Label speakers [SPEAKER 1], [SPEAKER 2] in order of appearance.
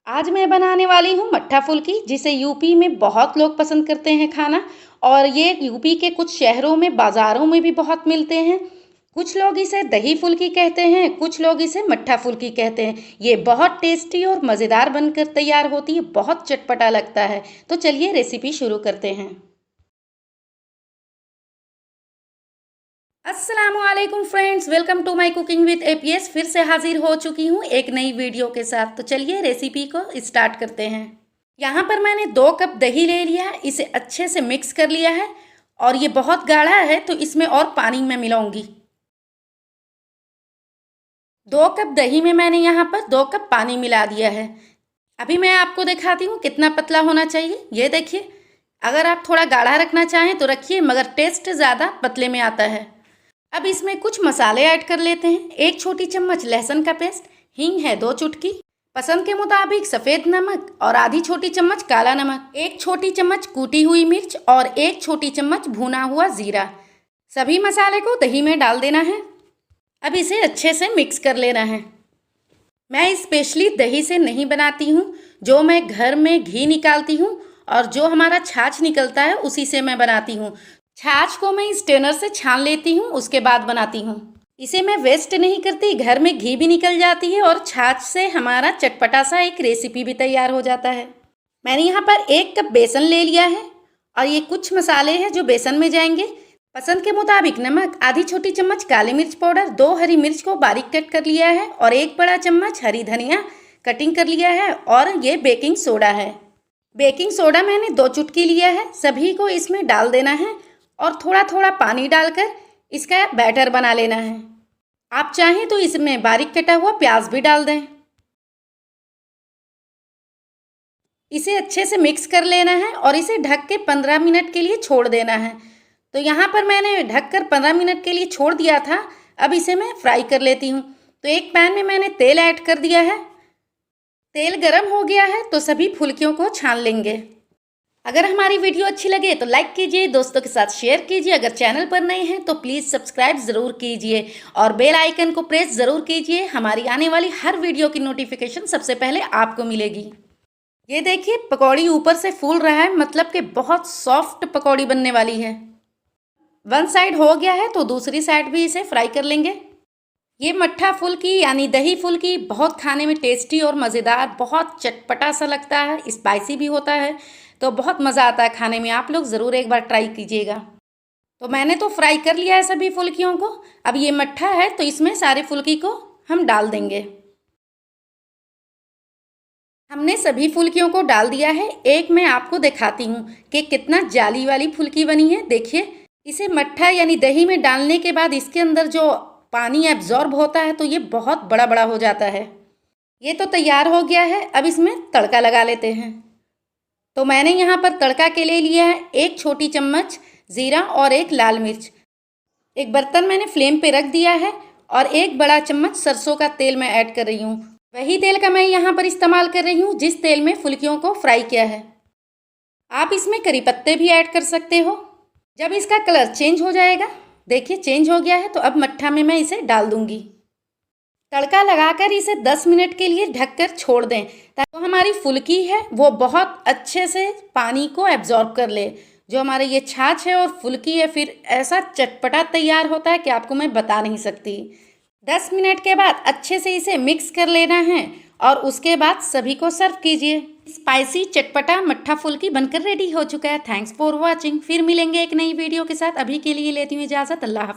[SPEAKER 1] आज मैं बनाने वाली हूँ मट्ठा फुल्की, जिसे यूपी में बहुत लोग पसंद करते हैं खाना। और ये यूपी के कुछ शहरों में बाज़ारों में भी बहुत मिलते हैं। कुछ लोग इसे दही फुल्की कहते हैं, कुछ लोग इसे मट्ठा फुल्की कहते हैं। ये बहुत टेस्टी और मज़ेदार बनकर तैयार होती है, बहुत चटपटा लगता है। तो चलिए रेसिपी शुरू करते हैं। अस्सलामुअलैकुम friends, welcome to my cooking with APS. फिर से हाजिर हो चुकी हूँ एक नई वीडियो के साथ। तो चलिए रेसिपी को स्टार्ट करते हैं। यहाँ पर मैंने 2 कप दही ले लिया है, इसे अच्छे से मिक्स कर लिया है। और ये बहुत गाढ़ा है तो इसमें और पानी मैं मिलाऊंगी। 2 कप दही में मैंने यहाँ पर 2 कप पानी मिला दिया है। अभी मैं आपको दिखाती हूँ कितना पतला होना चाहिए। ये देखिए, अगर आप थोड़ा गाढ़ा रखना चाहें तो रखिए, मगर टेस्ट ज़्यादा पतले में आता है। अब इसमें कुछ मसाले ऐड कर लेते हैं। 1 छोटी चम्मच लहसुन का पेस्ट, हींग है 2 चुटकी, पसंद के मुताबिक सफ़ेद नमक और आधी छोटी चम्मच काला नमक, 1 छोटी चम्मच कूटी हुई मिर्च और 1 छोटी चम्मच भुना हुआ जीरा। सभी मसाले को दही में डाल देना है। अब इसे अच्छे से मिक्स कर लेना है। मैं स्पेशली दही से नहीं बनाती हूँ, जो मैं घर में घी निकालती हूँ और जो हमारा छाछ निकलता है उसी से मैं बनाती हूँ। छाछ को मैं स्ट्रेनर से छान लेती हूँ, उसके बाद बनाती हूँ। इसे मैं वेस्ट नहीं करती, घर में घी भी निकल जाती है और छाछ से हमारा चटपटा सा एक रेसिपी भी तैयार हो जाता है। मैंने यहाँ पर 1 कप बेसन ले लिया है और ये कुछ मसाले हैं जो बेसन में जाएंगे। पसंद के मुताबिक नमक, आधी छोटी चम्मच काली मिर्च पाउडर, 2 हरी मिर्च को बारीक कट कर लिया है और 1 बड़ा चम्मच हरी धनिया कटिंग कर लिया है। और ये बेकिंग सोडा है। बेकिंग सोडा मैंने 2 चुटकी लिया है। सभी को इसमें डाल देना है और थोड़ा थोड़ा पानी डालकर इसका बैटर बना लेना है। आप चाहें तो इसमें बारीक कटा हुआ प्याज भी डाल दें। इसे अच्छे से मिक्स कर लेना है और इसे ढक के 15 मिनट के लिए छोड़ देना है। तो यहाँ पर मैंने ढककर 15 मिनट के लिए छोड़ दिया था। अब इसे मैं फ्राई कर लेती हूँ। तो एक पैन में मैंने तेल ऐड कर दिया है। तेल गरम हो गया है तो सभी फुल्कियों को छान लेंगे। अगर हमारी वीडियो अच्छी लगे तो लाइक कीजिए, दोस्तों के साथ शेयर कीजिए। अगर चैनल पर नए हैं तो प्लीज़ सब्सक्राइब ज़रूर कीजिए और बेल आइकन को प्रेस ज़रूर कीजिए। हमारी आने वाली हर वीडियो की नोटिफिकेशन सबसे पहले आपको मिलेगी। ये देखिए, पकौड़ी ऊपर से फूल रहा है, मतलब कि बहुत सॉफ्ट पकौड़ी बनने वाली है। 1 साइड हो गया है तो दूसरी साइड भी इसे फ्राई कर लेंगे। ये मट्ठा फुल्की यानी दही फुल्की बहुत खाने में टेस्टी और मज़ेदार, बहुत चटपटा सा लगता है, स्पाइसी भी होता है, तो बहुत मज़ा आता है खाने में। आप लोग ज़रूर एक बार ट्राई कीजिएगा। तो मैंने तो फ्राई कर लिया है सभी फुल्कियों को। अब ये मट्ठा है तो इसमें सारे फुल्की को हम डाल देंगे। हमने सभी फुल्कियों को डाल दिया है। एक मैं आपको दिखाती हूँ कि कितना जाली वाली फुल्की बनी है। देखिए, इसे मट्ठा यानी दही में डालने के बाद इसके अंदर जो पानी एब्जॉर्ब होता है तो ये बहुत बड़ा बड़ा हो जाता है। ये तो तैयार हो गया है। अब इसमें तड़का लगा लेते हैं। तो मैंने यहाँ पर तड़का के लिए लिया है 1 छोटी चम्मच ज़ीरा और 1 लाल मिर्च। एक बर्तन मैंने फ्लेम पे रख दिया है और 1 बड़ा चम्मच सरसों का तेल मैं ऐड कर रही हूँ। वही तेल का मैं यहाँ पर इस्तेमाल कर रही हूँ जिस तेल में फुल्कियों को फ्राई किया है। आप इसमें करी पत्ते भी ऐड कर सकते हो। जब इसका कलर चेंज हो जाएगा, देखिए चेंज हो गया है, तो अब मट्ठा में मैं इसे डाल दूँगी। तड़का लगाकर इसे 10 मिनट के लिए ढककर छोड़ दें ताकि हमारी फुल्की है वो बहुत अच्छे से पानी को एब्जॉर्ब कर ले। जो हमारे ये छाछ है और फुल्की है, फिर ऐसा चटपटा तैयार होता है कि आपको मैं बता नहीं सकती। 10 मिनट के बाद अच्छे से इसे मिक्स कर लेना है और उसके बाद सभी को सर्व कीजिए। स्पाइसी चटपटा मट्ठा फुल्की बनकर रेडी हो चुका है। Thanks for watching. फिर मिलेंगे एक नई वीडियो के साथ। अभी के लिए लेती हूँ इजाज़त। अल्लाह हाफ़िज़।